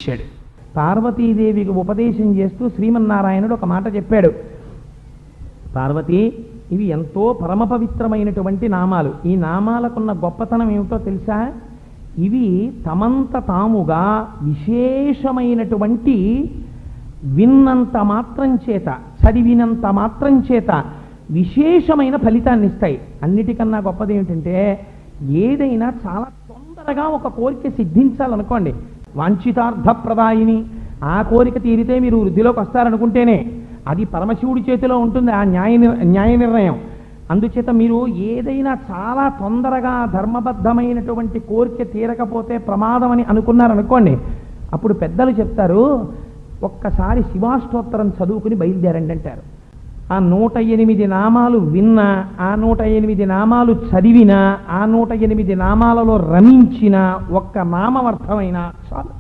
ఇచ్చాడు. పార్వతీదేవికి ఉపదేశం చేస్తూ శ్రీమన్నారాయణుడు ఒక మాట చెప్పాడు. పార్వతి, ఇవి ఎంతో పరమ పవిత్రమైనటువంటి నామాలు. ఈ నామాలకున్న గొప్పతనం ఏమిటో తెలుసా? ఇవి తమంత తాముగా విశేషమైనటువంటి విన్నంత మాత్రం చేత, చదివినంత మాత్రం చేత విశేషమైన ఫలితాన్ని ఇస్తాయి. అన్నిటికన్నా గొప్పది ఏమిటంటే, ఏదైనా చాలా తొందరగా ఒక కోరిక సిద్ధించాలనుకోండి, వాంఛితార్థప్రదాయిని, ఆ కోరిక తీరితే మీరు వృద్ధిలోకి వస్తారనుకుంటేనే అది పరమశివుడి చేతిలో ఉంటుంది ఆ న్యాయ నిర్ణయం. అందుచేత మీరు ఏదైనా చాలా తొందరగా ధర్మబద్ధమైనటువంటి కోరిక తీరకపోతే ప్రమాదం అని అనుకున్నారనుకోండి, అప్పుడు పెద్దలు చెప్తారు, ఒక్కసారి శివాష్టోత్తరం చదువుకుని బయలుదేరండి అంటారు. ఆ 108 నామాలు విన్నా, ఆ 108 నామాలు చదివినా, ఆ 108 నామాలలో రమించిన ఒక్క నామం అర్థమైనా చాలు.